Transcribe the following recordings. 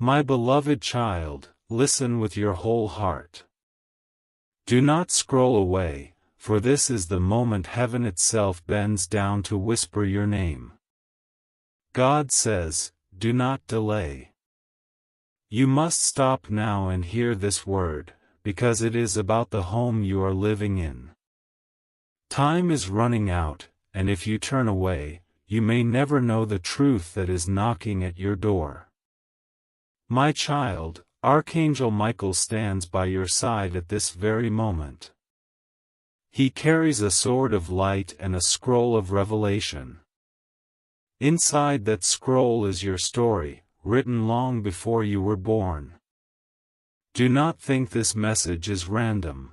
My beloved child, listen with your whole heart. Do not scroll away, for this is the moment heaven itself bends down to whisper your name. God says, do not delay. You must stop now and hear this word, because it is about the home you are living in. Time is running out, and if you turn away, you may never know the truth that is knocking at your door. My child, Archangel Michael stands by your side at this very moment. He carries a sword of light and a scroll of revelation. Inside that scroll is your story, written long before you were born. Do not think this message is random.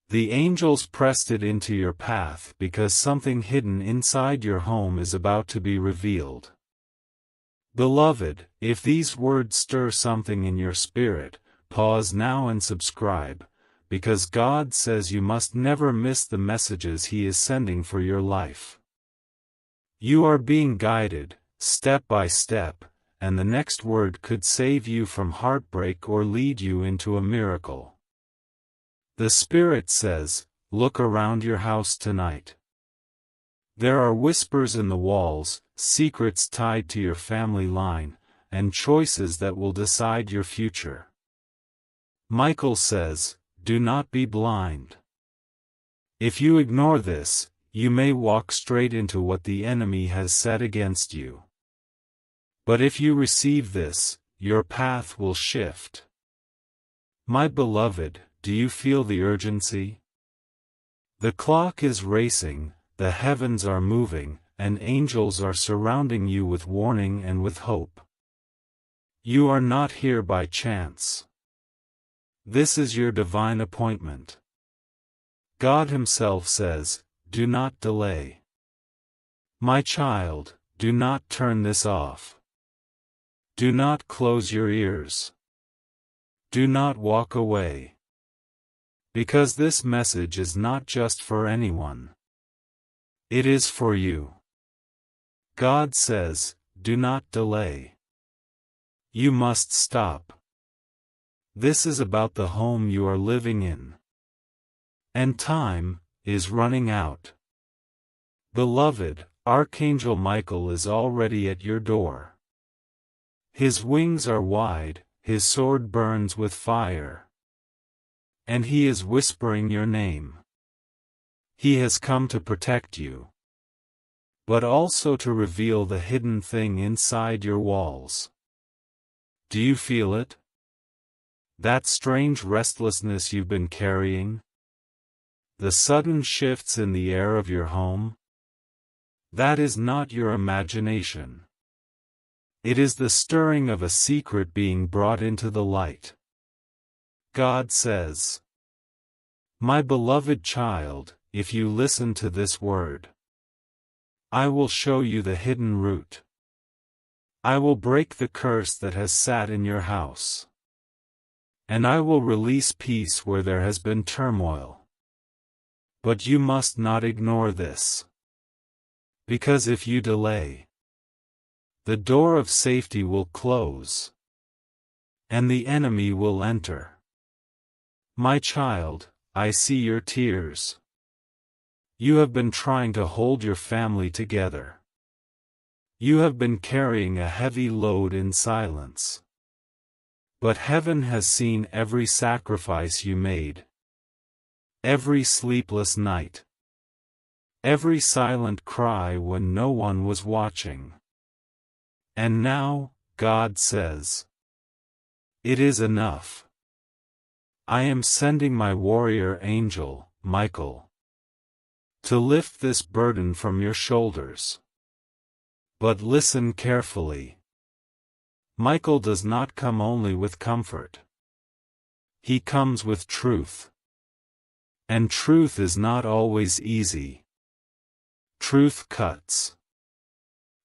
The angels pressed it into your path because something hidden inside your home is about to be revealed. Beloved, if these words stir something in your spirit, pause now and subscribe, because God says you must never miss the messages He is sending for your life. You are being guided, step by step, and the next word could save you from heartbreak or lead you into a miracle. The Spirit says, look around your house tonight. There are whispers in the walls, secrets tied to your family line, and choices that will decide your future. Michael says, do not be blind. If you ignore this, you may walk straight into what the enemy has set against you. But if you receive this, your path will shift. My beloved, do you feel the urgency? The clock is racing, the heavens are moving, and angels are surrounding you with warning and with hope. You are not here by chance. This is your divine appointment. God Himself says, do not delay. My child, do not turn this off. Do not close your ears. Do not walk away. Because this message is not just for anyone. It is for you. God says, do not delay. You must stop. This is about the home you are living in. And time is running out. Beloved, Archangel Michael is already at your door. His wings are wide, his sword burns with fire. And he is whispering your name. He has come to protect you. But also to reveal the hidden thing inside your walls. Do you feel it? That strange restlessness you've been carrying? The sudden shifts in the air of your home? That is not your imagination. It is the stirring of a secret being brought into the light. God says, my beloved child, if you listen to this word, I will show you the hidden root. I will break the curse that has sat in your house. And I will release peace where there has been turmoil. But you must not ignore this. Because if you delay, the door of safety will close. And the enemy will enter. My child, I see your tears. You have been trying to hold your family together. You have been carrying a heavy load in silence. But heaven has seen every sacrifice you made. Every sleepless night. Every silent cry when no one was watching. And now, God says, it is enough. I am sending my warrior angel, Michael, to lift this burden from your shoulders. But listen carefully. Michael does not come only with comfort. He comes with truth. And truth is not always easy. Truth cuts.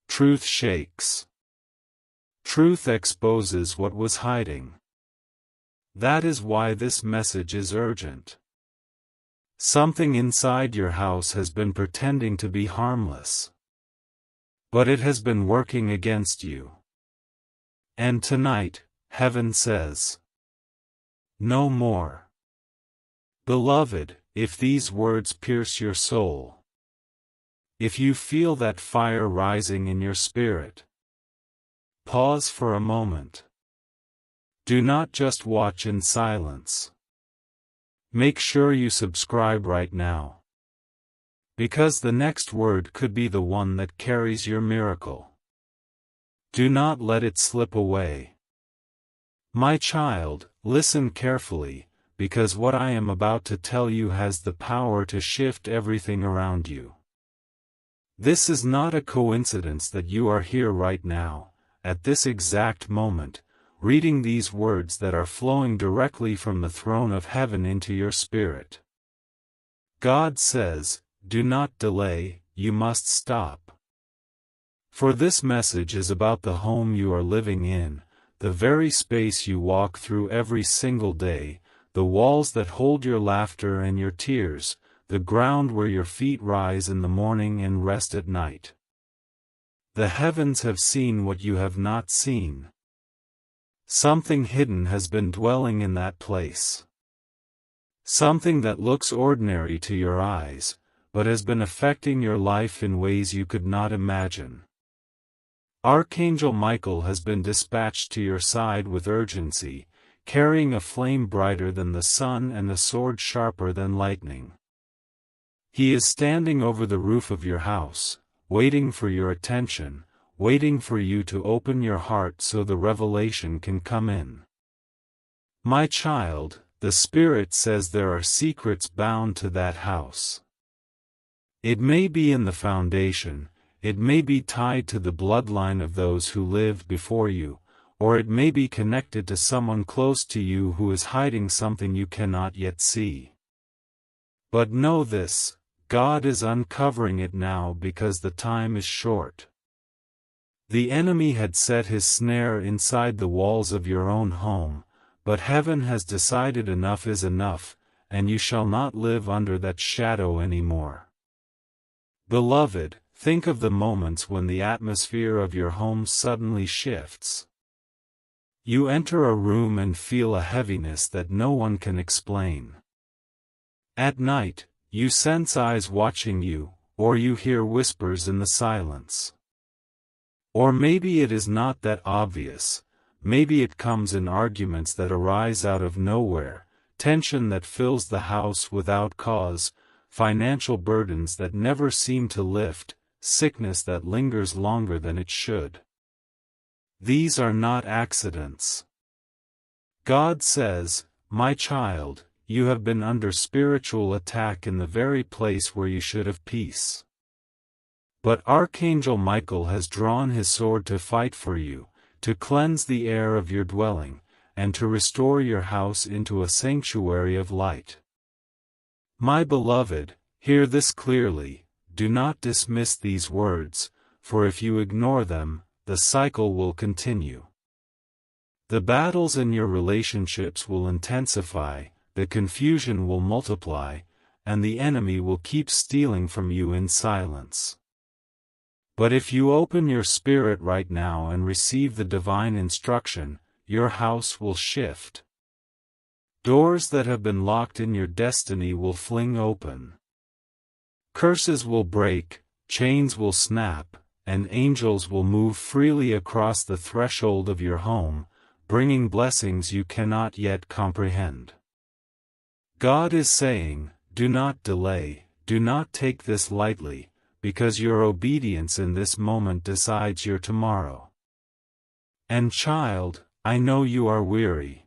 Truth shakes. Truth exposes what was hiding. That is why this message is urgent. Something inside your house has been pretending to be harmless. But it has been working against you. And tonight, heaven says, no more. Beloved, if these words pierce your soul, if you feel that fire rising in your spirit, pause for a moment. Do not just watch in silence. Make sure you subscribe right now, because the next word could be the one that carries your miracle. Do not let it slip away. My child, listen carefully, because what I am about to tell you has the power to shift everything around you. This is not a coincidence that you are here right now, at this exact moment, reading these words that are flowing directly from the throne of heaven into your spirit. God says, do not delay, you must stop. For this message is about the home you are living in, the very space you walk through every single day, the walls that hold your laughter and your tears, the ground where your feet rise in the morning and rest at night. The heavens have seen what you have not seen. Something hidden has been dwelling in that place. Something that looks ordinary to your eyes, but has been affecting your life in ways you could not imagine. Archangel Michael has been dispatched to your side with urgency, carrying a flame brighter than the sun and a sword sharper than lightning. He is standing over the roof of your house, waiting for your attention, waiting for you to open your heart so the revelation can come in. My child, the Spirit says there are secrets bound to that house. It may be in the foundation, it may be tied to the bloodline of those who lived before you, or it may be connected to someone close to you who is hiding something you cannot yet see. But know this, God is uncovering it now because the time is short. The enemy had set his snare inside the walls of your own home, but heaven has decided enough is enough, and you shall not live under that shadow anymore. Beloved, think of the moments when the atmosphere of your home suddenly shifts. You enter a room and feel a heaviness that no one can explain. At night, you sense eyes watching you, or you hear whispers in the silence. Or maybe it is not that obvious, maybe it comes in arguments that arise out of nowhere, tension that fills the house without cause, financial burdens that never seem to lift, sickness that lingers longer than it should. These are not accidents. God says, my child, you have been under spiritual attack in the very place where you should have peace. But Archangel Michael has drawn his sword to fight for you, to cleanse the air of your dwelling, and to restore your house into a sanctuary of light. My beloved, hear this clearly, do not dismiss these words, for if you ignore them, the cycle will continue. The battles in your relationships will intensify, the confusion will multiply, and the enemy will keep stealing from you in silence. But if you open your spirit right now and receive the divine instruction, your house will shift. Doors that have been locked in your destiny will fling open. Curses will break, chains will snap, and angels will move freely across the threshold of your home, bringing blessings you cannot yet comprehend. God is saying, do not delay, do not take this lightly, because your obedience in this moment decides your tomorrow. And child, I know you are weary.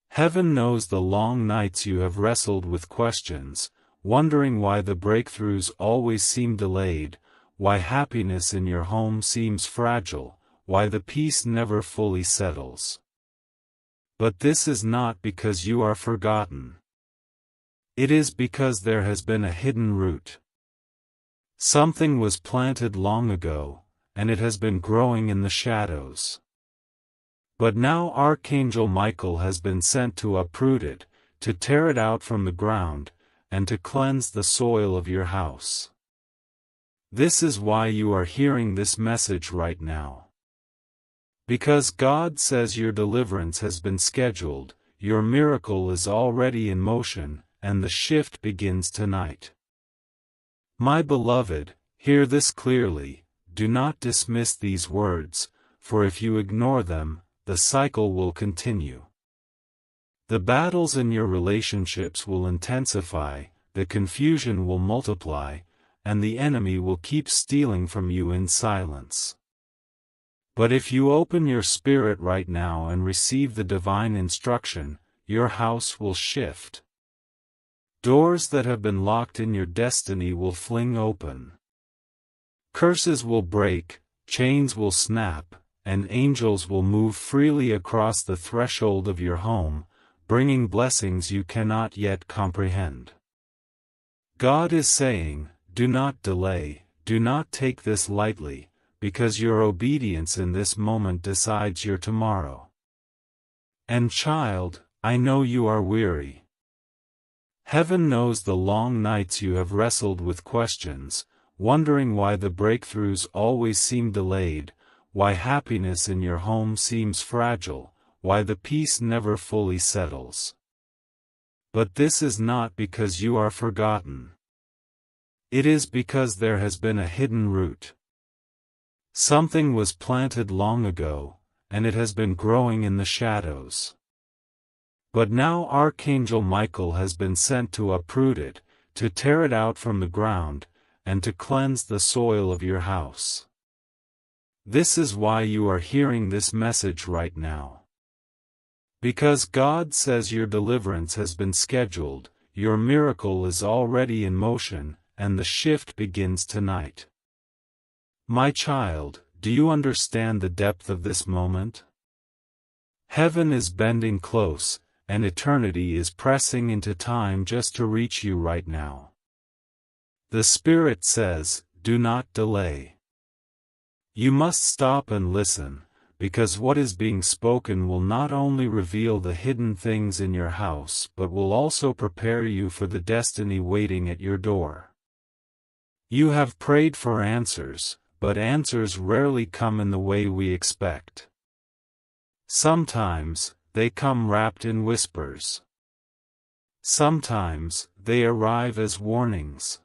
Heaven knows the long nights you have wrestled with questions, wondering why the breakthroughs always seem delayed, why happiness in your home seems fragile, why the peace never fully settles. But this is not because you are forgotten. It is because there has been a hidden root. Something was planted long ago, and it has been growing in the shadows. But now Archangel Michael has been sent to uproot it, to tear it out from the ground, and to cleanse the soil of your house. This is why you are hearing this message right now. Because God says your deliverance has been scheduled, your miracle is already in motion, and the shift begins tonight. My beloved, hear this clearly, do not dismiss these words, for if you ignore them, the cycle will continue. The battles in your relationships will intensify, the confusion will multiply, and the enemy will keep stealing from you in silence. But if you open your spirit right now and receive the divine instruction, your house will shift. Doors that have been locked in your destiny will fling open. Curses will break, chains will snap, and angels will move freely across the threshold of your home, bringing blessings you cannot yet comprehend. God is saying, do not delay, do not take this lightly, because your obedience in this moment decides your tomorrow. And child, I know you are weary. Heaven knows the long nights you have wrestled with questions, wondering why the breakthroughs always seem delayed, why happiness in your home seems fragile, why the peace never fully settles. But this is not because you are forgotten. It is because there has been a hidden root. Something was planted long ago, and it has been growing in the shadows. But now Archangel Michael has been sent to uproot it, to tear it out from the ground, and to cleanse the soil of your house. This is why you are hearing this message right now. Because God says your deliverance has been scheduled, your miracle is already in motion, and the shift begins tonight. My child, do you understand the depth of this moment? Heaven is bending close, and eternity is pressing into time just to reach you right now. The Spirit says, do not delay. You must stop and listen, because what is being spoken will not only reveal the hidden things in your house but will also prepare you for the destiny waiting at your door. You have prayed for answers, but answers rarely come in the way we expect. Sometimes, they come wrapped in whispers. Sometimes, they arrive as warnings.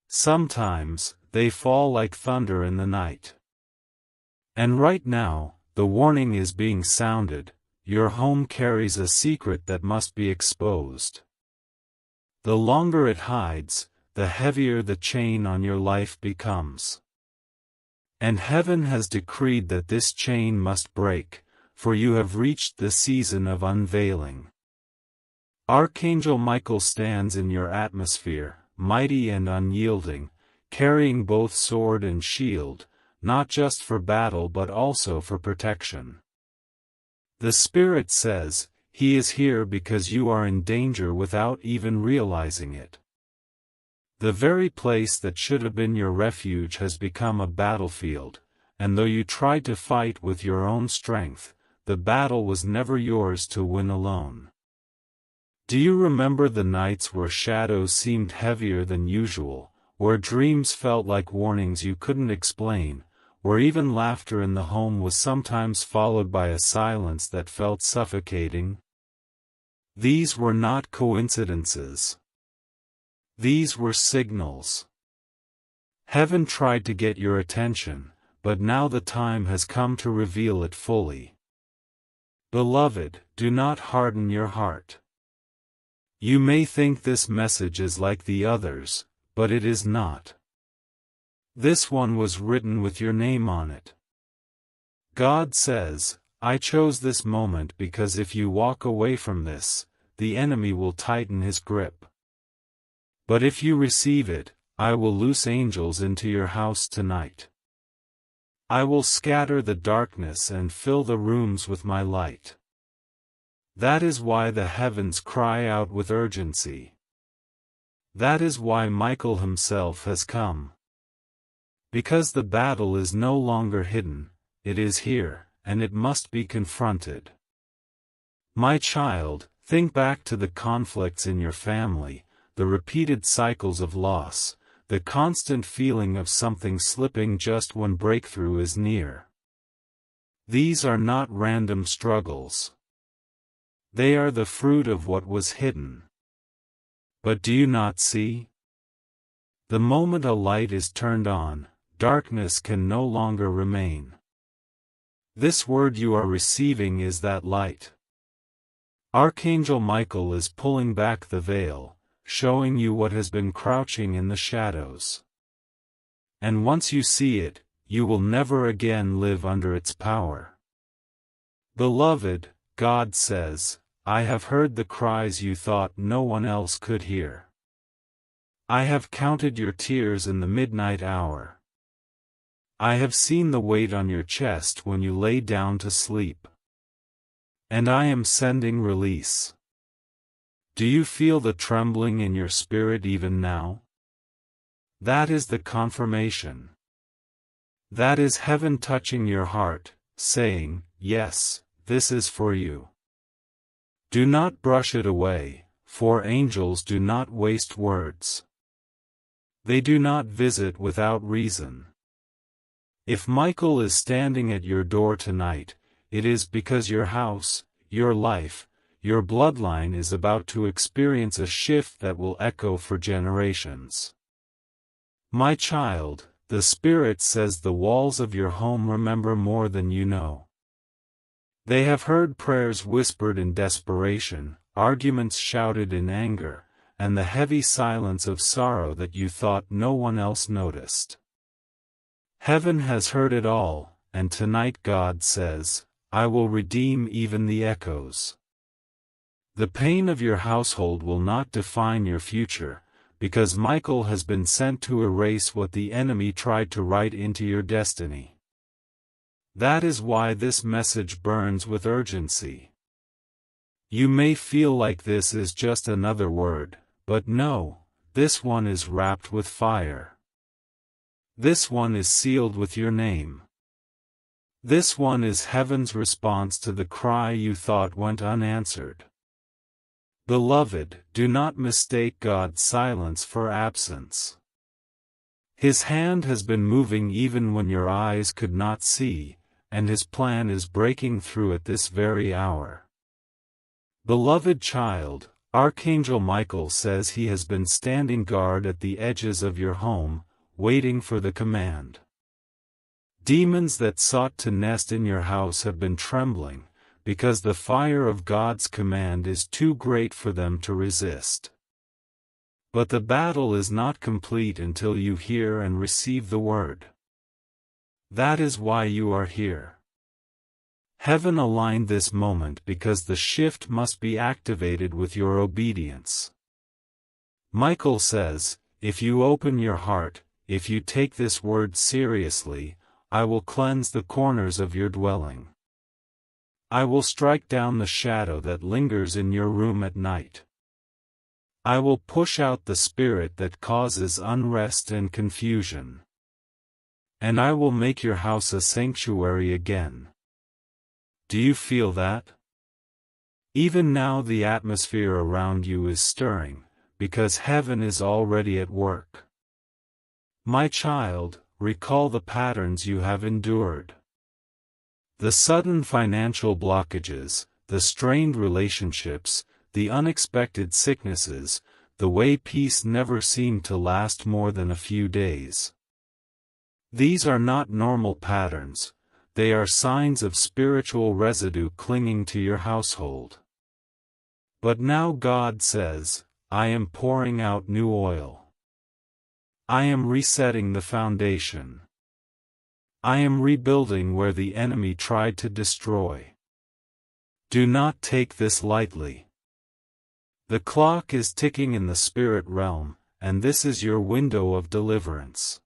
Sometimes, they fall like thunder in the night. And right now, the warning is being sounded, your home carries a secret that must be exposed. The longer it hides, the heavier the chain on your life becomes. And heaven has decreed that this chain must break, for you have reached the season of unveiling. Archangel Michael stands in your atmosphere, mighty and unyielding, carrying both sword and shield, not just for battle but also for protection. The Spirit says, He is here because you are in danger without even realizing it. The very place that should have been your refuge has become a battlefield, and though you tried to fight with your own strength, the battle was never yours to win alone. Do you remember the nights where shadows seemed heavier than usual, where dreams felt like warnings you couldn't explain, where even laughter in the home was sometimes followed by a silence that felt suffocating? These were not coincidences. These were signals. Heaven tried to get your attention, but now the time has come to reveal it fully. Beloved, do not harden your heart. You may think this message is like the others, but it is not. This one was written with your name on it. God says, I chose this moment because if you walk away from this, the enemy will tighten his grip. But if you receive it, I will loose angels into your house tonight. I will scatter the darkness and fill the rooms with my light. That is why the heavens cry out with urgency. That is why Michael himself has come. Because the battle is no longer hidden, it is here, and it must be confronted. My child, think back to the conflicts in your family, the repeated cycles of loss, the constant feeling of something slipping just when breakthrough is near. These are not random struggles. They are the fruit of what was hidden. But do you not see? The moment a light is turned on, darkness can no longer remain. This word you are receiving is that light. Archangel Michael is pulling back the veil, showing you what has been crouching in the shadows. And once you see it, you will never again live under its power. Beloved, God says, I have heard the cries you thought no one else could hear. I have counted your tears in the midnight hour. I have seen the weight on your chest when you lay down to sleep. And I am sending release. Do you feel the trembling in your spirit even now? That is the confirmation. That is heaven touching your heart, saying, yes, this is for you. Do not brush it away, for angels do not waste words. They do not visit without reason. If Michael is standing at your door tonight, it is because your house, your life, your bloodline is about to experience a shift that will echo for generations. My child, the Spirit says the walls of your home remember more than you know. They have heard prayers whispered in desperation, arguments shouted in anger, and the heavy silence of sorrow that you thought no one else noticed. Heaven has heard it all, and tonight God says, I will redeem even the echoes. The pain of your household will not define your future, because Michael has been sent to erase what the enemy tried to write into your destiny. That is why this message burns with urgency. You may feel like this is just another word, but no, this one is wrapped with fire. This one is sealed with your name. This one is heaven's response to the cry you thought went unanswered. Beloved, do not mistake God's silence for absence. His hand has been moving even when your eyes could not see, and His plan is breaking through at this very hour. Beloved child, Archangel Michael says he has been standing guard at the edges of your home, waiting for the command. Demons that sought to nest in your house have been trembling, because the fire of God's command is too great for them to resist. But the battle is not complete until you hear and receive the word. That is why you are here. Heaven aligned this moment because the shift must be activated with your obedience. Michael says, if you open your heart, if you take this word seriously, I will cleanse the corners of your dwelling. I will strike down the shadow that lingers in your room at night. I will push out the spirit that causes unrest and confusion. And I will make your house a sanctuary again. Do you feel that? Even now the atmosphere around you is stirring, because heaven is already at work. My child, recall the patterns you have endured. The sudden financial blockages, the strained relationships, the unexpected sicknesses, the way peace never seemed to last more than a few days. These are not normal patterns, they are signs of spiritual residue clinging to your household. But now God says, I am pouring out new oil. I am resetting the foundation. I am rebuilding where the enemy tried to destroy. Do not take this lightly. The clock is ticking in the spirit realm, and this is your window of deliverance.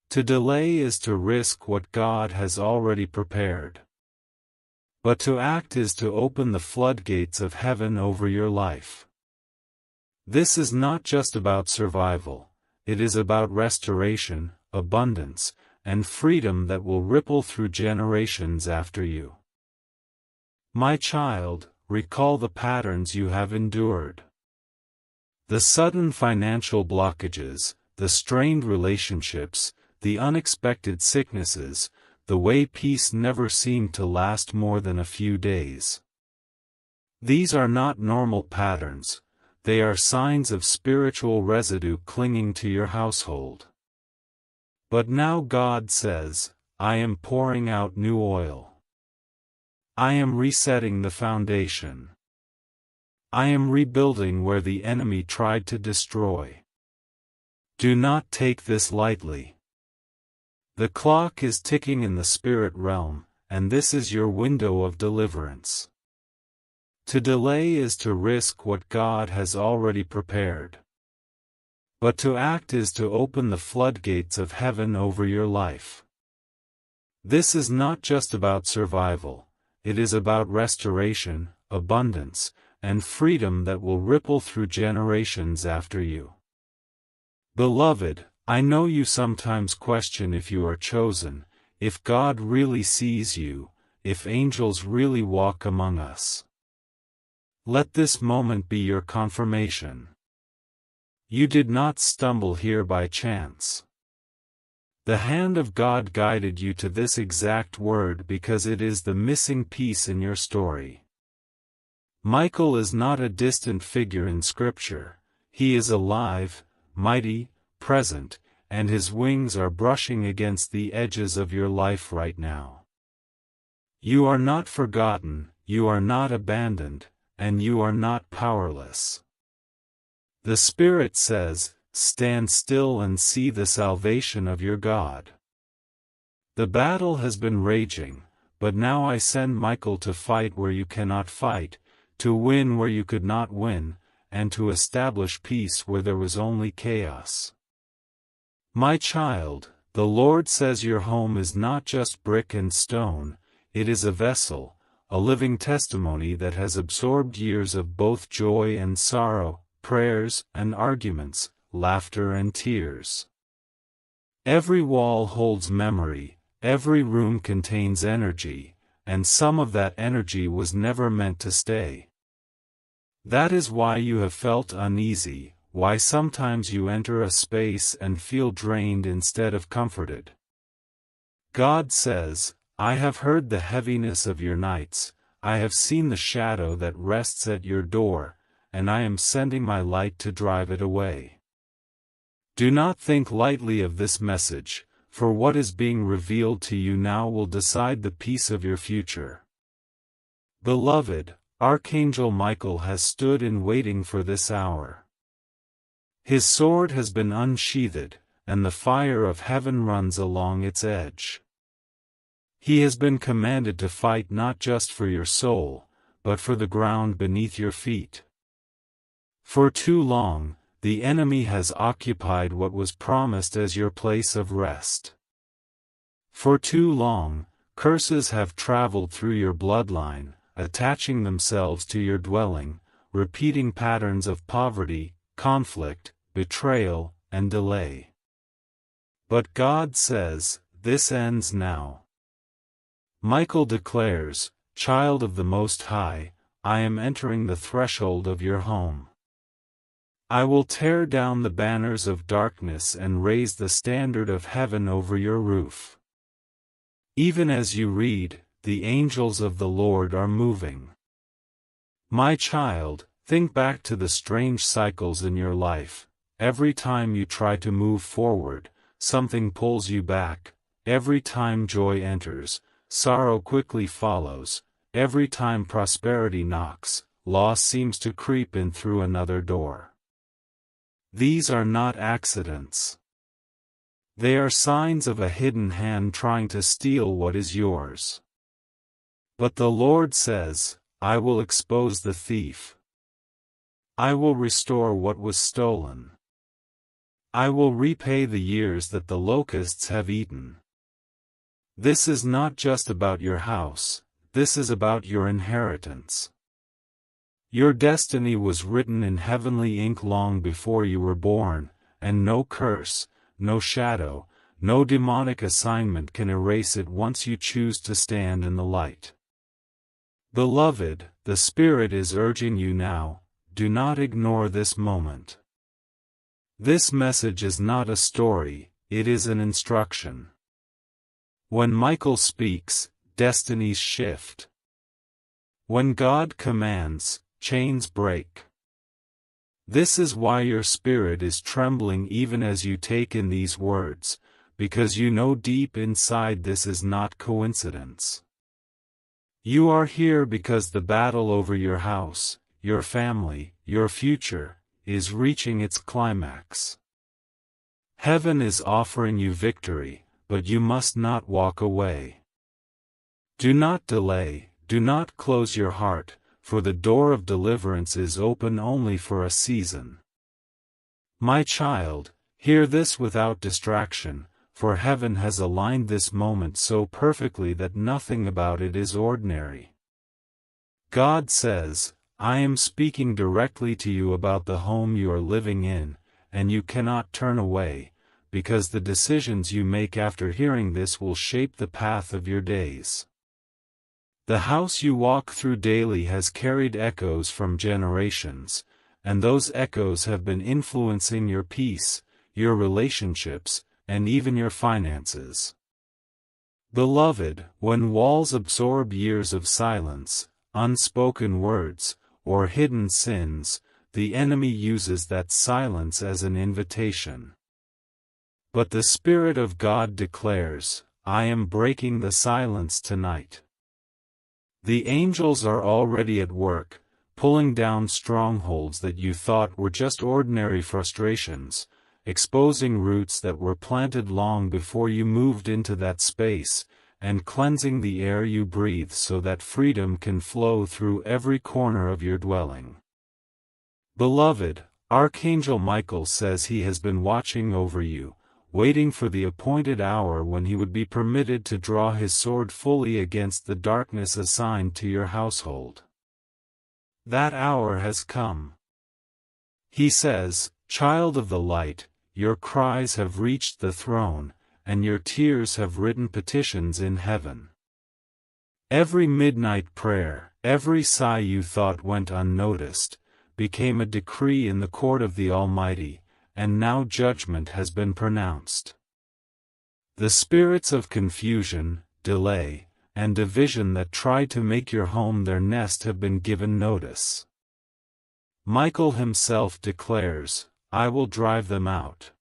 To delay is to risk what God has already prepared. But to act is to open the floodgates of heaven over your life. This is not just about survival, it is about restoration, abundance, and freedom that will ripple through generations after you. My child, recall the patterns you have endured. The sudden financial blockages, the strained relationships, the unexpected sicknesses, the way peace never seemed to last more than a few days. These are not normal patterns, they are signs of spiritual residue clinging to your household. But now God says, I am pouring out new oil. I am resetting the foundation. I am rebuilding where the enemy tried to destroy. Do not take this lightly. The clock is ticking in the spirit realm, and this is your window of deliverance. To delay is to risk what God has already prepared. But to act is to open the floodgates of heaven over your life. This is not just about survival, it is about restoration, abundance, and freedom that will ripple through generations after you. Beloved, I know you sometimes question if you are chosen, if God really sees you, if angels really walk among us. Let this moment be your confirmation. You did not stumble here by chance. The hand of God guided you to this exact word because it is the missing piece in your story. Michael is not a distant figure in Scripture, he is alive, mighty, present, and his wings are brushing against the edges of your life right now. You are not forgotten, you are not abandoned, and you are not powerless. The Spirit says, stand still and see the salvation of your God. The battle has been raging, but now I send Michael to fight where you cannot fight, to win where you could not win, and to establish peace where there was only chaos. My child, the Lord says your home is not just brick and stone, it is a vessel, a living testimony that has absorbed years of both joy and sorrow, prayers and arguments, laughter and tears. Every wall holds memory, every room contains energy, and some of that energy was never meant to stay. That is why you have felt uneasy, why sometimes you enter a space and feel drained instead of comforted. God says, I have heard the heaviness of your nights, I have seen the shadow that rests at your door, and I am sending my light to drive it away. Do not think lightly of this message, for what is being revealed to you now will decide the peace of your future. Beloved, Archangel Michael has stood in waiting for this hour. His sword has been unsheathed, and the fire of heaven runs along its edge. He has been commanded to fight not just for your soul, but for the ground beneath your feet. For too long, the enemy has occupied what was promised as your place of rest. For too long, curses have traveled through your bloodline, attaching themselves to your dwelling, repeating patterns of poverty, conflict, betrayal, and delay. But God says, this ends now. Michael declares, Child of the Most High, I am entering the threshold of your home. I will tear down the banners of darkness and raise the standard of heaven over your roof. Even as you read, the angels of the Lord are moving. My child, think back to the strange cycles in your life. Every time you try to move forward, something pulls you back. Every time joy enters, sorrow quickly follows. Every time prosperity knocks, loss seems to creep in through another door. These are not accidents. They are signs of a hidden hand trying to steal what is yours. But the Lord says, I will expose the thief. I will restore what was stolen. I will repay the years that the locusts have eaten. This is not just about your house, this is about your inheritance. Your destiny was written in heavenly ink long before you were born, and no curse, no shadow, no demonic assignment can erase it once you choose to stand in the light. Beloved, the Spirit is urging you now, do not ignore this moment. This message is not a story, it is an instruction. When Michael speaks, destinies shift. When God commands, chains break. This is why your spirit is trembling even as you take in these words, because you know deep inside this is not coincidence. You are here because the battle over your house, your family, your future, is reaching its climax. Heaven is offering you victory, but you must not walk away. Do not delay, do not close your heart, for the door of deliverance is open only for a season. My child, hear this without distraction, for heaven has aligned this moment so perfectly that nothing about it is ordinary. God says, I am speaking directly to you about the home you are living in, and you cannot turn away, because the decisions you make after hearing this will shape the path of your days. The house you walk through daily has carried echoes from generations, and those echoes have been influencing your peace, your relationships, and even your finances. Beloved, when walls absorb years of silence, unspoken words, or hidden sins, the enemy uses that silence as an invitation. But the Spirit of God declares, I am breaking the silence tonight. The angels are already at work, pulling down strongholds that you thought were just ordinary frustrations, exposing roots that were planted long before you moved into that space, and cleansing the air you breathe so that freedom can flow through every corner of your dwelling. Beloved, Archangel Michael says he has been watching over you, waiting for the appointed hour when he would be permitted to draw his sword fully against the darkness assigned to your household. That hour has come. He says, Child of the light, your cries have reached the throne, and your tears have written petitions in heaven. Every midnight prayer, every sigh you thought went unnoticed, became a decree in the court of the Almighty, and now judgment has been pronounced. The spirits of confusion, delay, and division that tried to make your home their nest have been given notice. Michael himself declares, I will drive them out.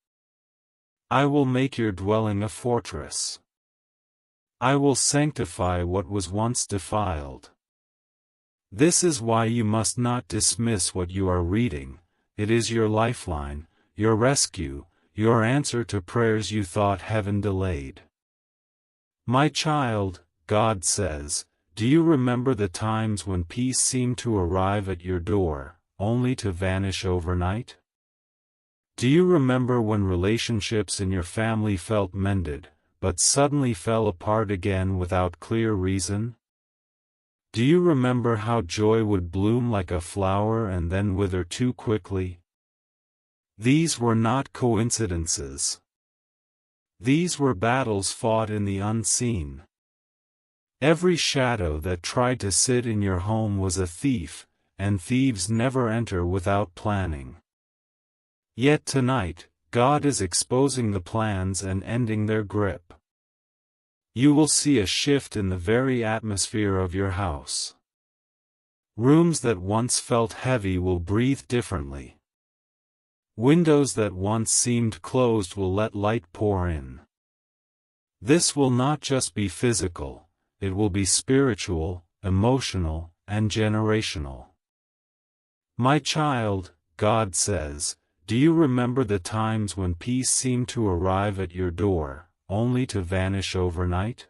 I will make your dwelling a fortress. I will sanctify what was once defiled. This is why you must not dismiss what you are reading. It is your lifeline, your rescue, your answer to prayers you thought heaven delayed. My child, God says, do you remember the times when peace seemed to arrive at your door, only to vanish overnight? Do you remember when relationships in your family felt mended, but suddenly fell apart again without clear reason? Do you remember how joy would bloom like a flower and then wither too quickly? These were not coincidences. These were battles fought in the unseen. Every shadow that tried to sit in your home was a thief, and thieves never enter without planning. Yet tonight, God is exposing the plans and ending their grip. You will see a shift in the very atmosphere of your house. Rooms that once felt heavy will breathe differently. Windows that once seemed closed will let light pour in. This will not just be physical, it will be spiritual, emotional, and generational. My child, God says, do you remember the times when peace seemed to arrive at your door, only to vanish overnight?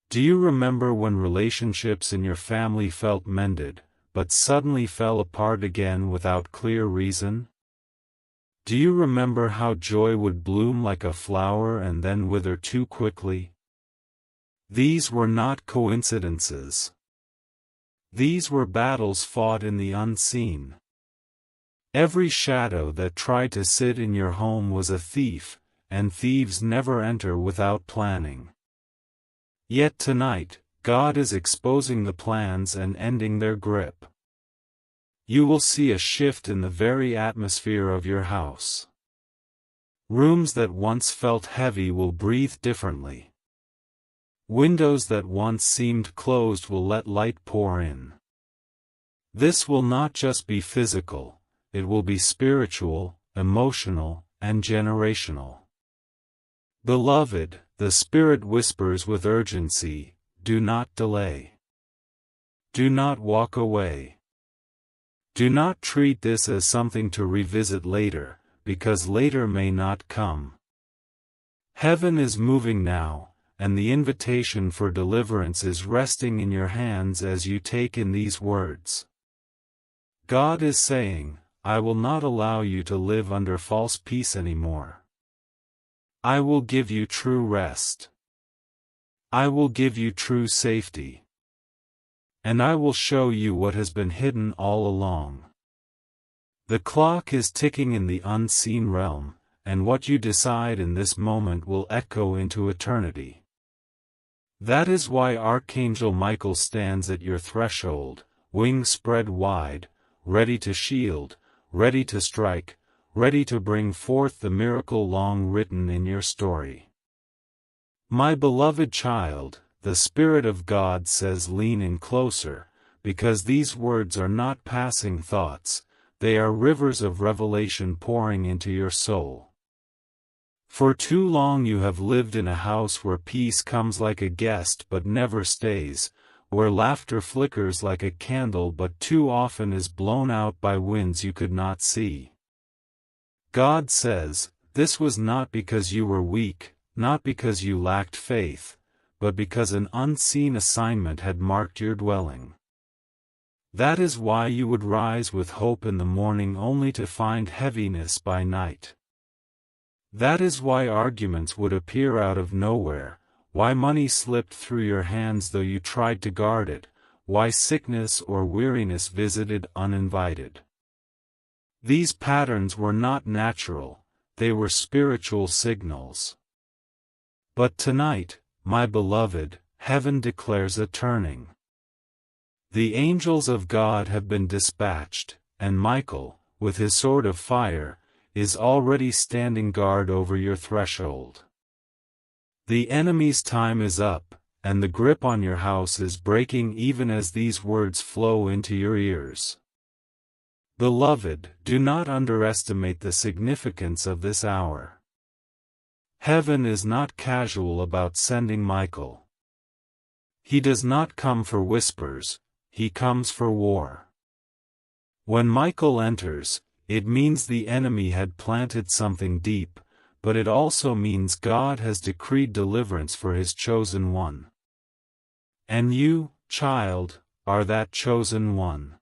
Do you remember when relationships in your family felt mended, but suddenly fell apart again without clear reason? Do you remember how joy would bloom like a flower and then wither too quickly? These were not coincidences. These were battles fought in the unseen. Every shadow that tried to sit in your home was a thief, and thieves never enter without planning. Yet tonight, God is exposing the plans and ending their grip. You will see a shift in the very atmosphere of your house. Rooms that once felt heavy will breathe differently. Windows that once seemed closed will let light pour in. This will not just be physical, it will be spiritual, emotional, and generational. Beloved, the Spirit whispers with urgency, do not delay. Do not walk away. Do not treat this as something to revisit later, because later may not come. Heaven is moving now, and the invitation for deliverance is resting in your hands as you take in these words. God is saying, I will not allow you to live under false peace anymore. I will give you true rest. I will give you true safety. And I will show you what has been hidden all along. The clock is ticking in the unseen realm, and what you decide in this moment will echo into eternity. That is why Archangel Michael stands at your threshold, wings spread wide, ready to shield, ready to strike, ready to bring forth the miracle long written in your story. My beloved child, the Spirit of God says lean in closer, because these words are not passing thoughts, they are rivers of revelation pouring into your soul. For too long you have lived in a house where peace comes like a guest but never stays, where laughter flickers like a candle but too often is blown out by winds you could not see. God says, this was not because you were weak, not because you lacked faith, but because an unseen assignment had marked your dwelling. That is why you would rise with hope in the morning only to find heaviness by night. That is why arguments would appear out of nowhere, why money slipped through your hands though you tried to guard it, why sickness or weariness visited uninvited. These patterns were not natural, they were spiritual signals. But tonight, my beloved, heaven declares a turning. The angels of God have been dispatched, and Michael, with his sword of fire, is already standing guard over your threshold. The enemy's time is up, and the grip on your house is breaking even as these words flow into your ears. Beloved, do not underestimate the significance of this hour. Heaven is not casual about sending Michael. He does not come for whispers, he comes for war. When Michael enters, it means the enemy had planted something deep, but it also means God has decreed deliverance for his chosen one. And you, child, are that chosen one.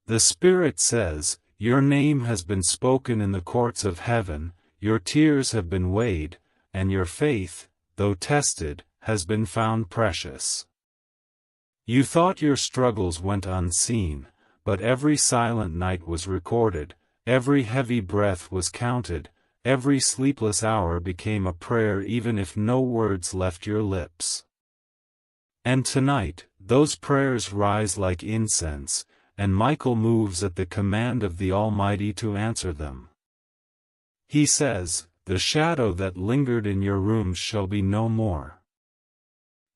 The Spirit says, your name has been spoken in the courts of heaven, your tears have been weighed, and your faith, though tested, has been found precious. You thought your struggles went unseen, but every silent night was recorded, every heavy breath was counted, every sleepless hour became a prayer even if no words left your lips. And tonight, those prayers rise like incense, and Michael moves at the command of the Almighty to answer them. He says, the shadow that lingered in your rooms shall be no more.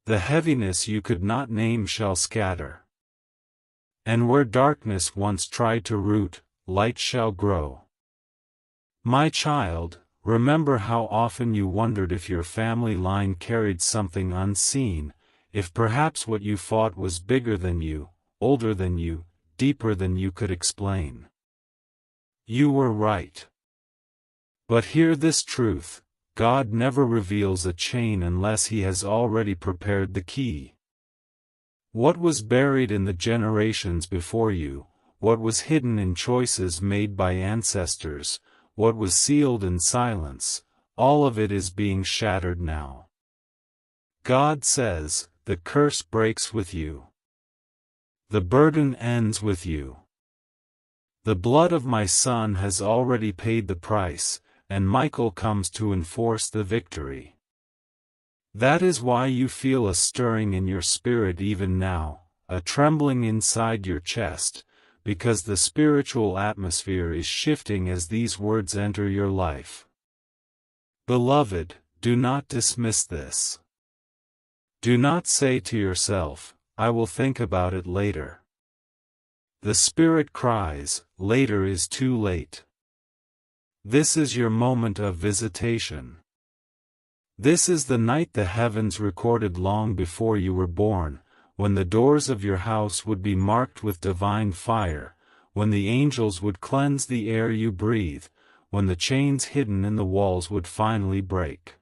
The heaviness you could not name shall scatter. And where darkness once tried to root, light shall grow. My child, remember how often you wondered if your family line carried something unseen, if perhaps what you fought was bigger than you, older than you, deeper than you could explain. You were right. But hear this truth, God never reveals a chain unless he has already prepared the key. What was buried in the generations before you, what was hidden in choices made by ancestors, what was sealed in silence, all of it is being shattered now. God says, the curse breaks with you. The burden ends with you. The blood of my Son has already paid the price, and Michael comes to enforce the victory. That is why you feel a stirring in your spirit even now, a trembling inside your chest, because the spiritual atmosphere is shifting as these words enter your life. Beloved, do not dismiss this. Do not say to yourself, I will think about it later. The Spirit cries, later is too late. This is your moment of visitation. This is the night the heavens recorded long before you were born, when the doors of your house would be marked with divine fire, when the angels would cleanse the air you breathe, when the chains hidden in the walls would finally break.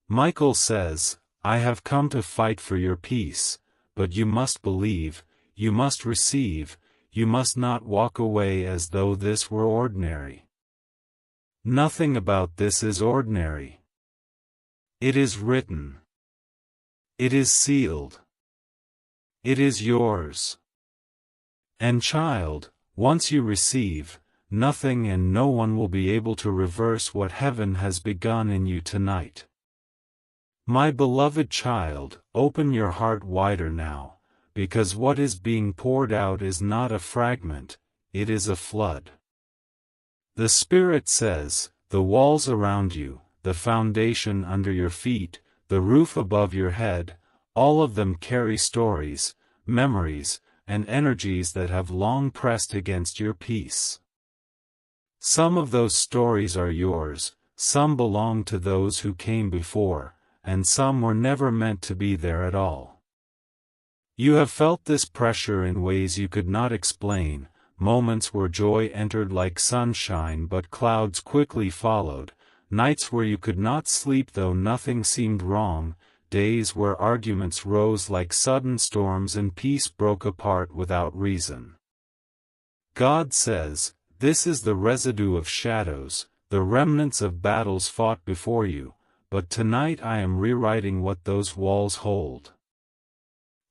Michael says, I have come to fight for your peace, but you must believe, you must receive, you must not walk away as though this were ordinary. Nothing about this is ordinary. It is written. It is sealed. It is yours. And child, once you receive, nothing and no one will be able to reverse what heaven has begun in you tonight. My beloved child, open your heart wider now, because what is being poured out is not a fragment, it is a flood. The Spirit says, the walls around you, the foundation under your feet, the roof above your head, all of them carry stories, memories, and energies that have long pressed against your peace. Some of those stories are yours, some belong to those who came before, and some were never meant to be there at all. You have felt this pressure in ways you could not explain, moments where joy entered like sunshine but clouds quickly followed, nights where you could not sleep though nothing seemed wrong, days where arguments rose like sudden storms and peace broke apart without reason. God says, this is the residue of shadows, the remnants of battles fought before you, but tonight I am rewriting what those walls hold.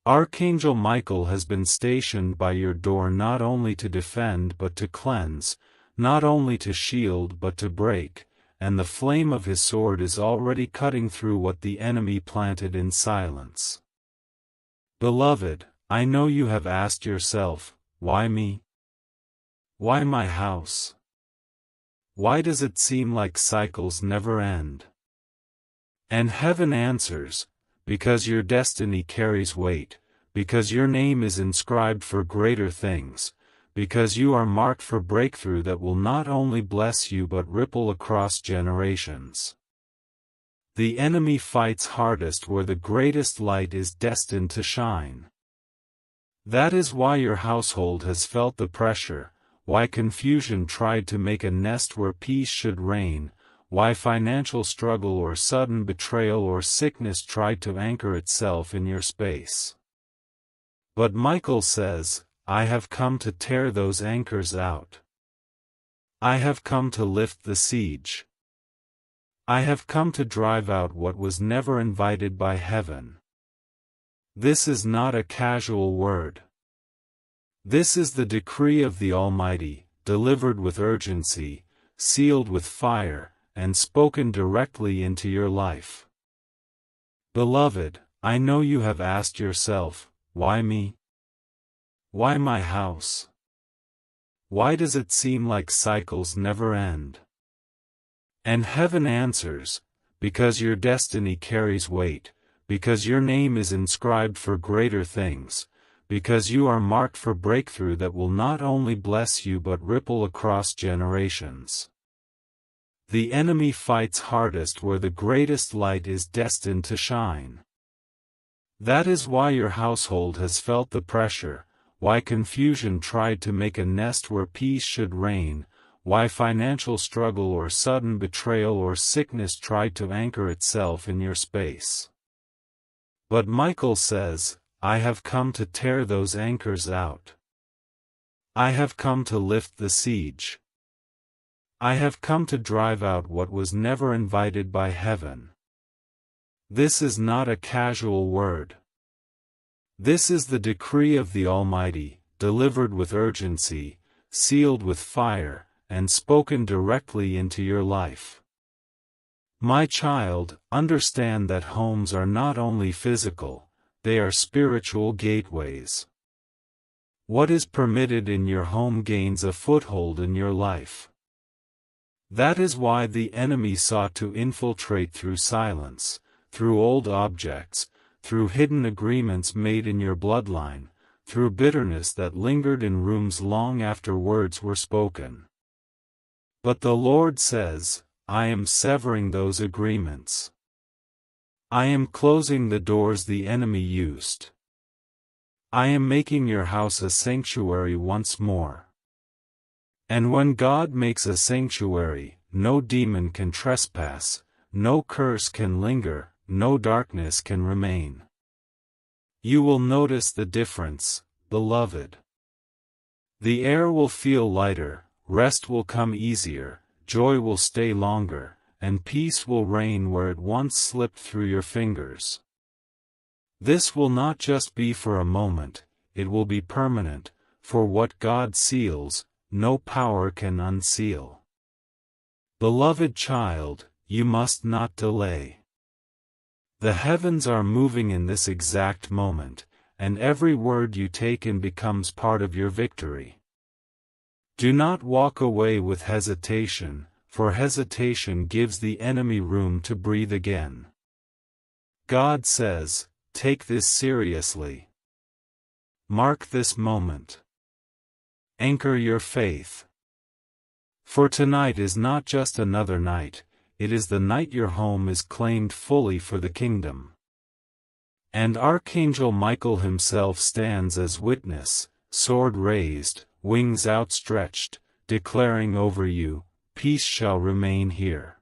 Archangel Michael has been stationed by your door not only to defend but to cleanse, not only to shield but to break, and the flame of his sword is already cutting through what the enemy planted in silence. Beloved, I know you have asked yourself, why me? Why my house? Why does it seem like cycles never end? And heaven answers, because your destiny carries weight, because your name is inscribed for greater things, because you are marked for breakthrough that will not only bless you but ripple across generations. The enemy fights hardest where the greatest light is destined to shine. That is why your household has felt the pressure, why confusion tried to make a nest where peace should reign, why financial struggle or sudden betrayal or sickness tried to anchor itself in your space. But Michael says, I have come to tear those anchors out. I have come to lift the siege. I have come to drive out what was never invited by heaven. This is not a casual word. This is the decree of the Almighty, delivered with urgency, sealed with fire, and spoken directly into your life. Beloved, I know you have asked yourself, why me? Why my house? Why does it seem like cycles never end? And heaven answers, because your destiny carries weight, because your name is inscribed for greater things, because you are marked for breakthrough that will not only bless you but ripple across generations. The enemy fights hardest where the greatest light is destined to shine. That is why your household has felt the pressure, why confusion tried to make a nest where peace should reign, why financial struggle or sudden betrayal or sickness tried to anchor itself in your space. But Michael says, I have come to tear those anchors out. I have come to lift the siege. I have come to drive out what was never invited by heaven. This is not a casual word. This is the decree of the Almighty, delivered with urgency, sealed with fire, and spoken directly into your life. My child, understand that homes are not only physical, they are spiritual gateways. What is permitted in your home gains a foothold in your life. That is why the enemy sought to infiltrate through silence, through old objects, through hidden agreements made in your bloodline, through bitterness that lingered in rooms long after words were spoken. But the Lord says, I am severing those agreements. I am closing the doors the enemy used. I am making your house a sanctuary once more. And when God makes a sanctuary, no demon can trespass, no curse can linger, no darkness can remain. You will notice the difference, beloved. The air will feel lighter, rest will come easier, joy will stay longer, and peace will reign where it once slipped through your fingers. This will not just be for a moment, it will be permanent, for what God seals, no power can unseal. Beloved child, you must not delay. The heavens are moving in this exact moment, and every word you take in becomes part of your victory. Do not walk away with hesitation, for hesitation gives the enemy room to breathe again. God says, take this seriously. Mark this moment. Anchor your faith. For tonight is not just another night, it is the night your home is claimed fully for the kingdom. And Archangel Michael himself stands as witness, sword raised, wings outstretched, declaring over you, peace shall remain here.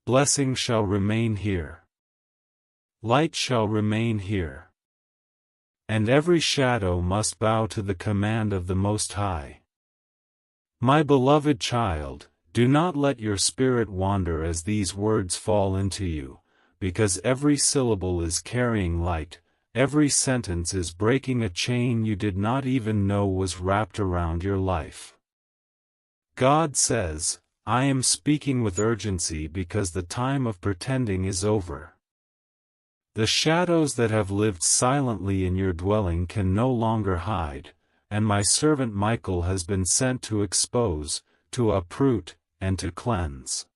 Blessing shall remain here. Light shall remain here. And every shadow must bow to the command of the Most High. My beloved child, do not let your spirit wander as these words fall into you, because every syllable is carrying light, every sentence is breaking a chain you did not even know was wrapped around your life. God says, I am speaking with urgency because the time of pretending is over. The shadows that have lived silently in your dwelling can no longer hide, and my servant Michael has been sent to expose, to uproot, and to cleanse.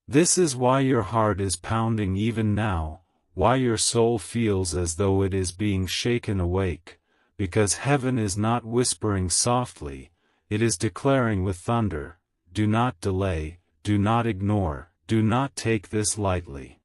This is why your heart is pounding even now, why your soul feels as though it is being shaken awake, because heaven is not whispering softly, it is declaring with thunder, do not delay, do not ignore, do not take this lightly.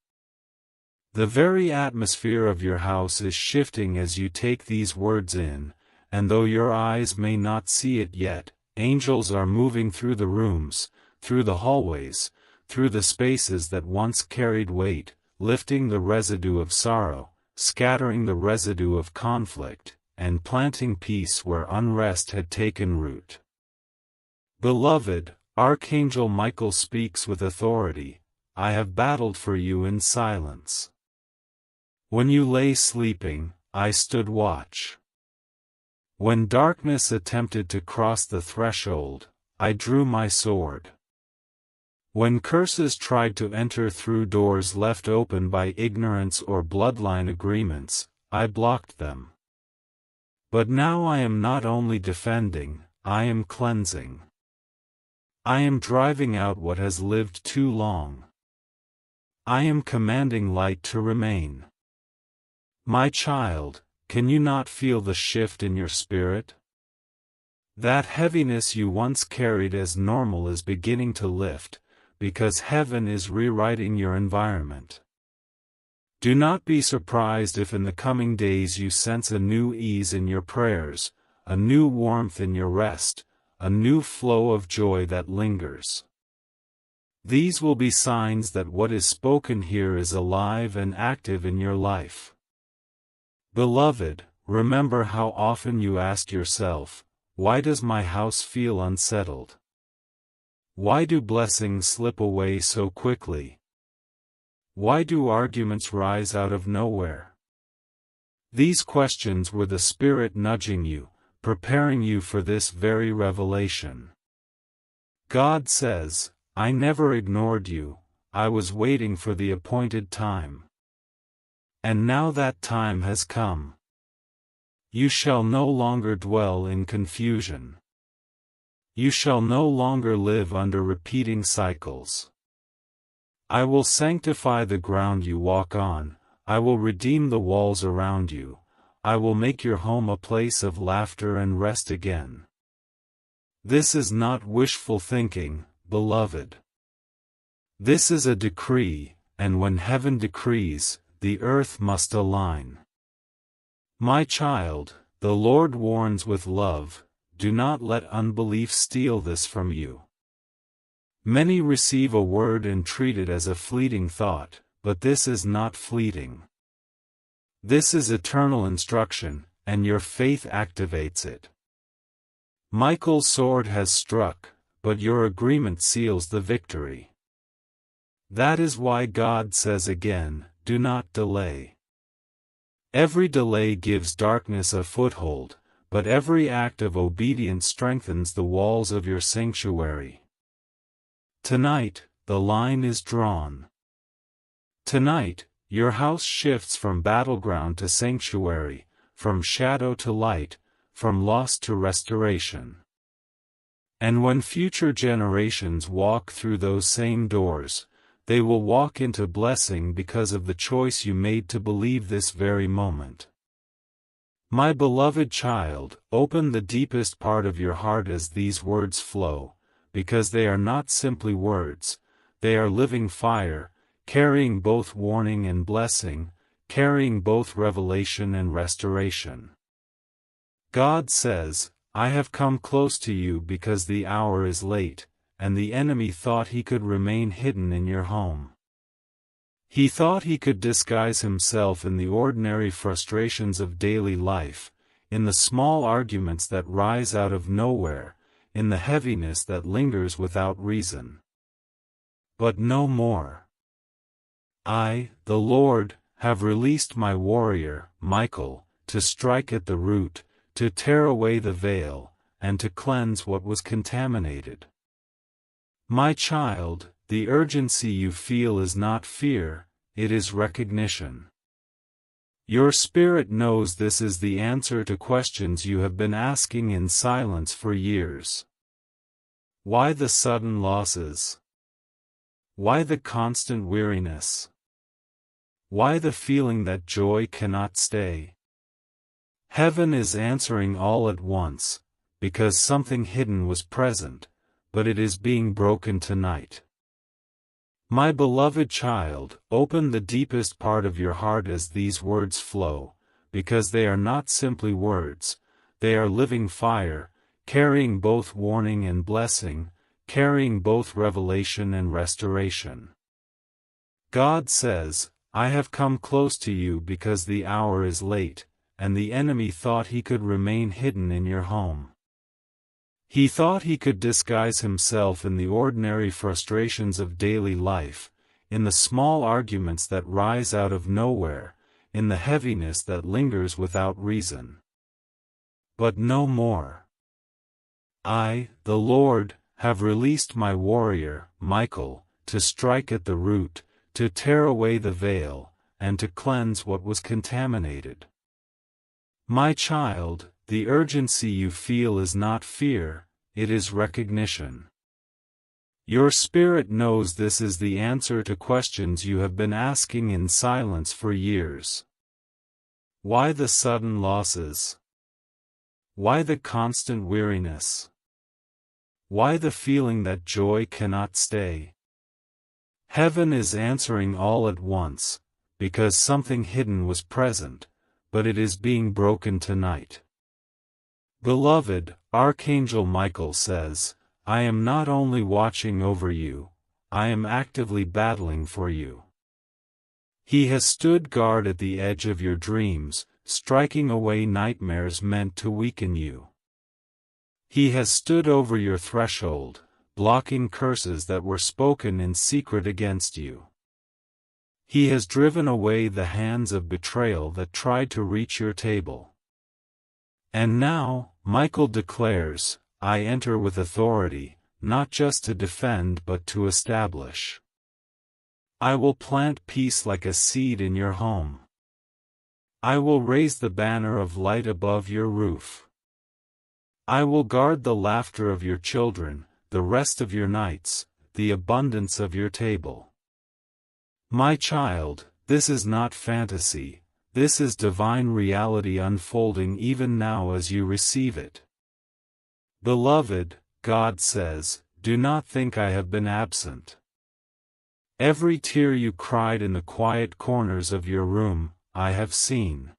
The very atmosphere of your house is shifting as you take these words in, and though your eyes may not see it yet, angels are moving through the rooms, through the hallways, through the spaces that once carried weight, lifting the residue of sorrow, scattering the residue of conflict, and planting peace where unrest had taken root. Beloved, Archangel Michael speaks with authority, I have battled for you in silence. When you lay sleeping, I stood watch. When darkness attempted to cross the threshold, I drew my sword. When curses tried to enter through doors left open by ignorance or bloodline agreements, I blocked them. But now I am not only defending, I am cleansing. I am driving out what has lived too long. I am commanding light to remain. My child, can you not feel the shift in your spirit? That heaviness you once carried as normal is beginning to lift, because heaven is rewriting your environment. Do not be surprised if in the coming days you sense a new ease in your prayers, a new warmth in your rest, a new flow of joy that lingers. These will be signs that what is spoken here is alive and active in your life. Beloved, remember how often you asked yourself, why does my house feel unsettled? Why do blessings slip away so quickly? Why do arguments rise out of nowhere? These questions were the Spirit nudging you, preparing you for this very revelation. God says, I never ignored you, I was waiting for the appointed time. And now that time has come. You shall no longer dwell in confusion. You shall no longer live under repeating cycles. I will sanctify the ground you walk on, I will redeem the walls around you, I will make your home a place of laughter and rest again. This is not wishful thinking, beloved. This is a decree, and when heaven decrees, the earth must align. My child, the Lord warns with love, do not let unbelief steal this from you. Many receive a word and treat it as a fleeting thought, but this is not fleeting. This is eternal instruction, and your faith activates it. Michael's sword has struck, but your agreement seals the victory. That is why God says again, do not delay. Every delay gives darkness a foothold, but every act of obedience strengthens the walls of your sanctuary. Tonight, the line is drawn. Tonight, your house shifts from battleground to sanctuary, from shadow to light, from loss to restoration. And when future generations walk through those same doors, they will walk into blessing because of the choice you made to believe this very moment. My beloved child, open the deepest part of your heart as these words flow, because they are not simply words, they are living fire, carrying both warning and blessing, carrying both revelation and restoration. God says, I have come close to you because the hour is late, and the enemy thought he could remain hidden in your home. He thought he could disguise himself in the ordinary frustrations of daily life, in the small arguments that rise out of nowhere, in the heaviness that lingers without reason. But no more. I, the Lord, have released my warrior, Michael, to strike at the root, to tear away the veil, and to cleanse what was contaminated. My child, the urgency you feel is not fear, it is recognition. Your spirit knows this is the answer to questions you have been asking in silence for years. Why the sudden losses? Why the constant weariness? Why the feeling that joy cannot stay? Heaven is answering all at once, because something hidden was present, but it is being broken tonight. My beloved child, open the deepest part of your heart as these words flow, because they are not simply words, they are living fire, carrying both warning and blessing, carrying both revelation and restoration. God says, I have come close to you because the hour is late, and the enemy thought he could remain hidden in your home. He thought he could disguise himself in the ordinary frustrations of daily life, in the small arguments that rise out of nowhere, in the heaviness that lingers without reason. But no more. I, the Lord, have released my warrior, Michael, to strike at the root, to tear away the veil, and to cleanse what was contaminated. My child, the urgency you feel is not fear, it is recognition. Your spirit knows this is the answer to questions you have been asking in silence for years. Why the sudden losses? Why the constant weariness? Why the feeling that joy cannot stay? Heaven is answering all at once, because something hidden was present, but it is being broken tonight. Beloved, Archangel Michael says, I am not only watching over you, I am actively battling for you. He has stood guard at the edge of your dreams, striking away nightmares meant to weaken you. He has stood over your threshold, blocking curses that were spoken in secret against you. He has driven away the hands of betrayal that tried to reach your table. And now, Michael declares, I enter with authority, not just to defend but to establish. I will plant peace like a seed in your home. I will raise the banner of light above your roof. I will guard the laughter of your children, the rest of your nights, the abundance of your table. My child, this is not fantasy, this is divine reality unfolding even now as you receive it. Beloved, God says, do not think I have been absent. Every tear you cried in the quiet corners of your room, I have seen.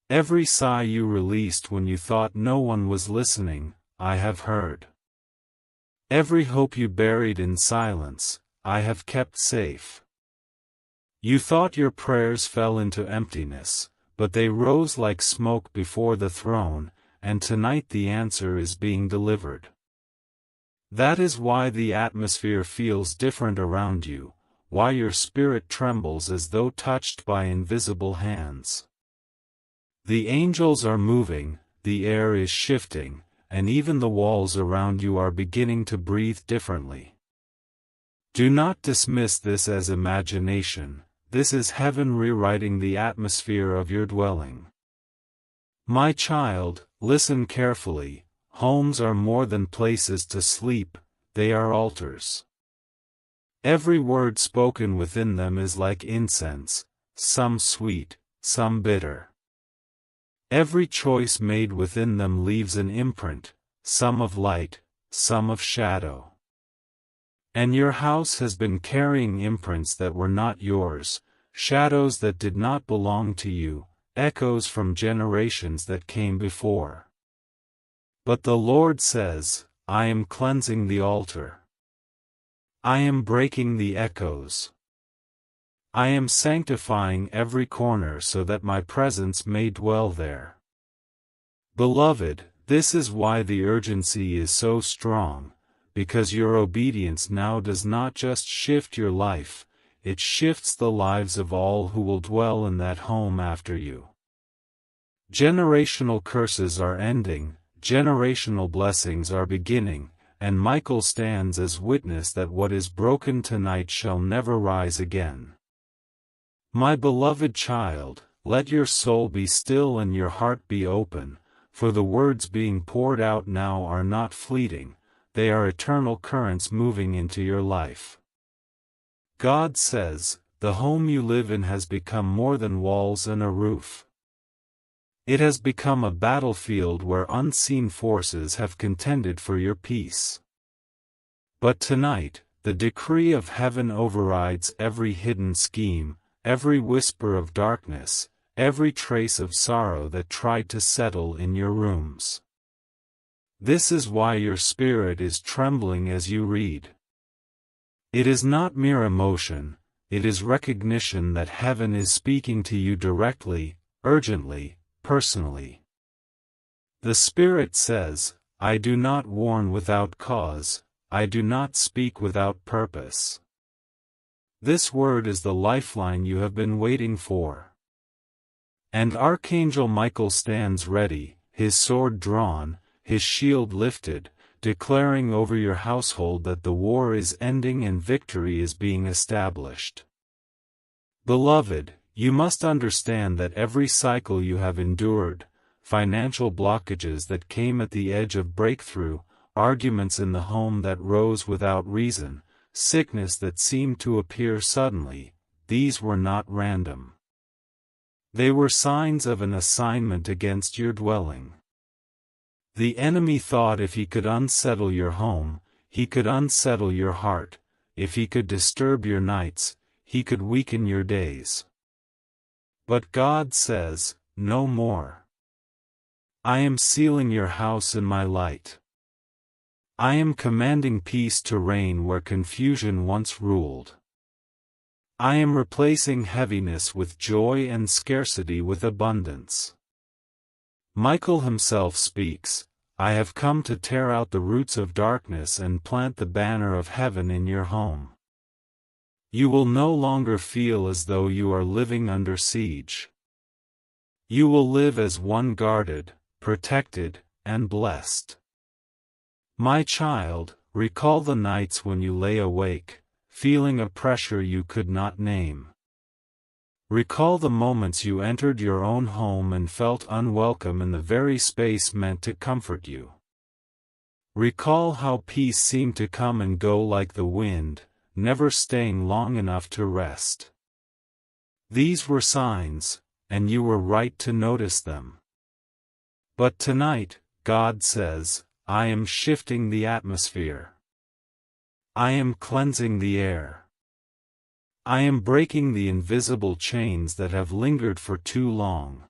Every sigh you released when you thought no one was listening, I have heard. Every hope you buried in silence, I have kept safe. You thought your prayers fell into emptiness, but they rose like smoke before the throne, and tonight the answer is being delivered. That is why the atmosphere feels different around you, why your spirit trembles as though touched by invisible hands. The angels are moving, the air is shifting, and even the walls around you are beginning to breathe differently. Do not dismiss this as imagination, this is heaven rewriting the atmosphere of your dwelling. My child, listen carefully. Homes are more than places to sleep, they are altars. Every word spoken within them is like incense, some sweet, some bitter. Every choice made within them leaves an imprint, some of light, some of shadow. And your house has been carrying imprints that were not yours, shadows that did not belong to you, echoes from generations that came before. But the Lord says, I am cleansing the altar. I am breaking the echoes. I am sanctifying every corner so that my presence may dwell there. Beloved, this is why the urgency is so strong, because your obedience now does not just shift your life, it shifts the lives of all who will dwell in that home after you. Generational curses are ending, generational blessings are beginning, and Michael stands as witness that what is broken tonight shall never rise again. My beloved child, let your soul be still and your heart be open, for the words being poured out now are not fleeting, they are eternal currents moving into your life. God says, the home you live in has become more than walls and a roof. It has become a battlefield where unseen forces have contended for your peace. But tonight, the decree of heaven overrides every hidden scheme, every whisper of darkness, every trace of sorrow that tried to settle in your rooms. This is why your spirit is trembling as you read. It is not mere emotion, it is recognition that heaven is speaking to you directly, urgently, personally. The Spirit says, I do not warn without cause, I do not speak without purpose. This word is the lifeline you have been waiting for. And Archangel Michael stands ready, his sword drawn, his shield lifted, declaring over your household that the war is ending and victory is being established. Beloved, you must understand that every cycle you have endured, financial blockages that came at the edge of breakthrough, arguments in the home that rose without reason, sickness that seemed to appear suddenly, these were not random. They were signs of an assignment against your dwelling. The enemy thought if he could unsettle your home, he could unsettle your heart, if he could disturb your nights, he could weaken your days. But God says, no more. I am sealing your house in my light. I am commanding peace to reign where confusion once ruled. I am replacing heaviness with joy and scarcity with abundance. Michael himself speaks, I have come to tear out the roots of darkness and plant the banner of heaven in your home. You will no longer feel as though you are living under siege. You will live as one guarded, protected, and blessed. My child, recall the nights when you lay awake, feeling a pressure you could not name. Recall the moments you entered your own home and felt unwelcome in the very space meant to comfort you. Recall how peace seemed to come and go like the wind, never staying long enough to rest. These were signs, and you were right to notice them. But tonight, God says, I am shifting the atmosphere. I am cleansing the air. I am breaking the invisible chains that have lingered for too long.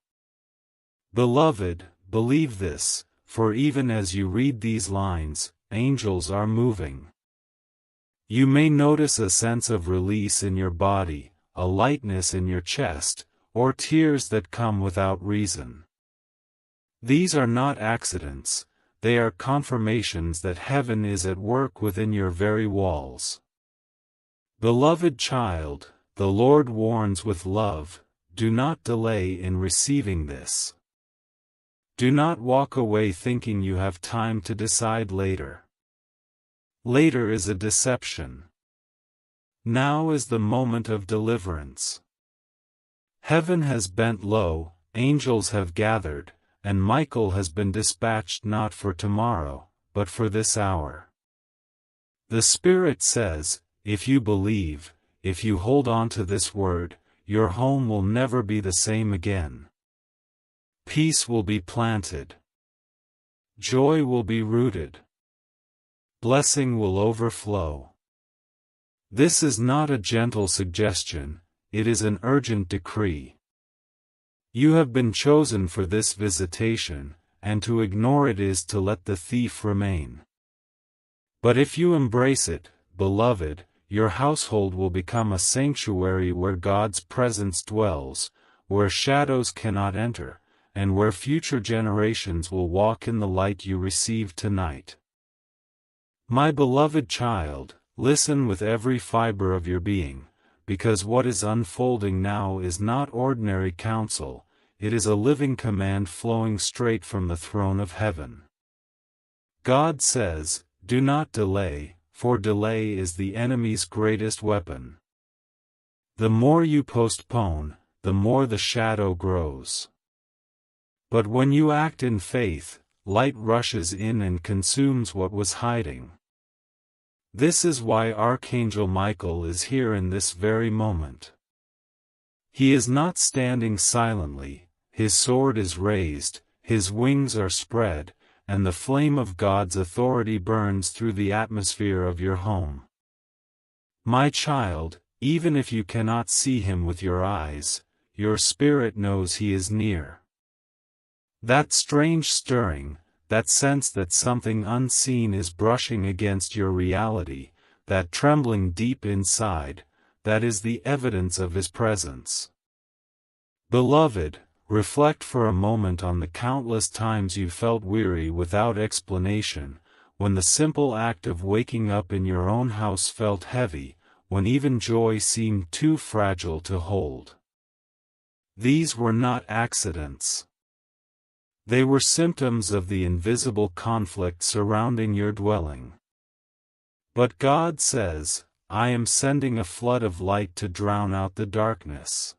Beloved, believe this, for even as you read these lines, angels are moving. You may notice a sense of release in your body, a lightness in your chest, or tears that come without reason. These are not accidents, they are confirmations that heaven is at work within your very walls. Beloved child, the Lord warns with love, do not delay in receiving this. Do not walk away thinking you have time to decide later. Later is a deception. Now is the moment of deliverance. Heaven has bent low, angels have gathered, and Michael has been dispatched not for tomorrow, but for this hour. The Spirit says, if you believe, if you hold on to this word, your home will never be the same again. Peace will be planted. Joy will be rooted. Blessing will overflow. This is not a gentle suggestion, it is an urgent decree. You have been chosen for this visitation, and to ignore it is to let the thief remain. But if you embrace it, beloved, your household will become a sanctuary where God's presence dwells, where shadows cannot enter, and where future generations will walk in the light you received tonight. My beloved child, listen with every fiber of your being, because what is unfolding now is not ordinary counsel, it is a living command flowing straight from the throne of heaven. God says, do not delay, for delay is the enemy's greatest weapon. The more you postpone, the more the shadow grows. But when you act in faith, light rushes in and consumes what was hiding. This is why Archangel Michael is here in this very moment. He is not standing silently, his sword is raised, his wings are spread, and the flame of God's authority burns through the atmosphere of your home. My child, even if you cannot see him with your eyes, your spirit knows he is near. That strange stirring, that sense that something unseen is brushing against your reality, that trembling deep inside, that is the evidence of his presence. Beloved, reflect for a moment on the countless times you felt weary without explanation, when the simple act of waking up in your own house felt heavy, when even joy seemed too fragile to hold. These were not accidents. They were symptoms of the invisible conflict surrounding your dwelling. But God says, I am sending a flood of light to drown out the darkness.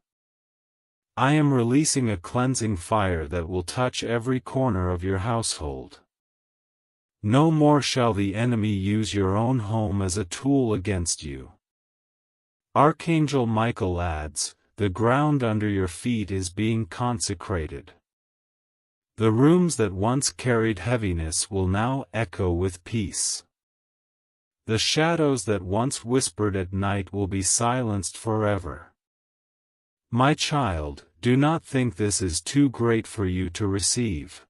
I am releasing a cleansing fire that will touch every corner of your household. No more shall the enemy use your own home as a tool against you. Archangel Michael adds, the ground under your feet is being consecrated. The rooms that once carried heaviness will now echo with peace. The shadows that once whispered at night will be silenced forever. My child, do not think this is too great for you to receive.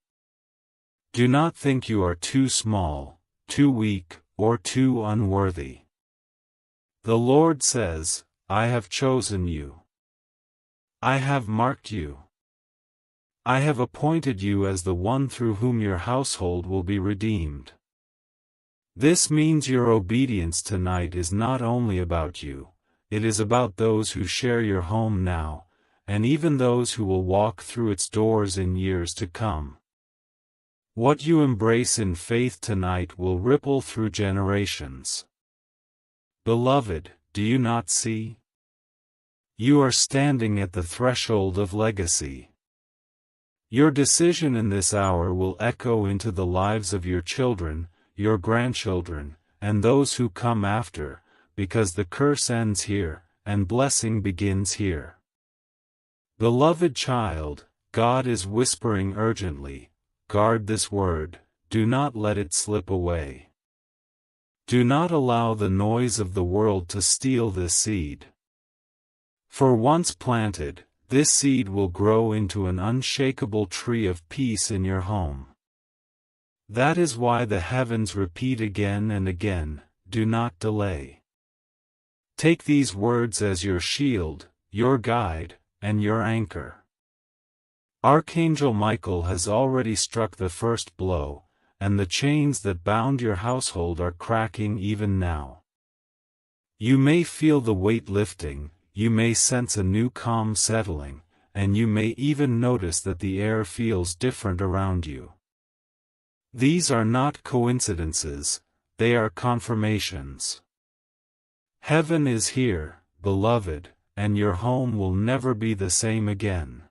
Do not think you are too small, too weak, or too unworthy. The Lord says, I have chosen you. I have marked you. I have appointed you as the one through whom your household will be redeemed. This means your obedience tonight is not only about you, it is about those who share your home now, and even those who will walk through its doors in years to come. What you embrace in faith tonight will ripple through generations. Beloved, do you not see? You are standing at the threshold of legacy. Your decision in this hour will echo into the lives of your children, your grandchildren, and those who come after, because the curse ends here, and blessing begins here. Beloved child, God is whispering urgently, guard this word, do not let it slip away. Do not allow the noise of the world to steal this seed. For once planted, this seed will grow into an unshakable tree of peace in your home. That is why the heavens repeat again and again, do not delay. Take these words as your shield, your guide, and your anchor. Archangel Michael has already struck the first blow, and the chains that bound your household are cracking even now. You may feel the weight lifting, you may sense a new calm settling, and you may even notice that the air feels different around you. These are not coincidences, they are confirmations. Heaven is here, beloved, and your home will never be the same again.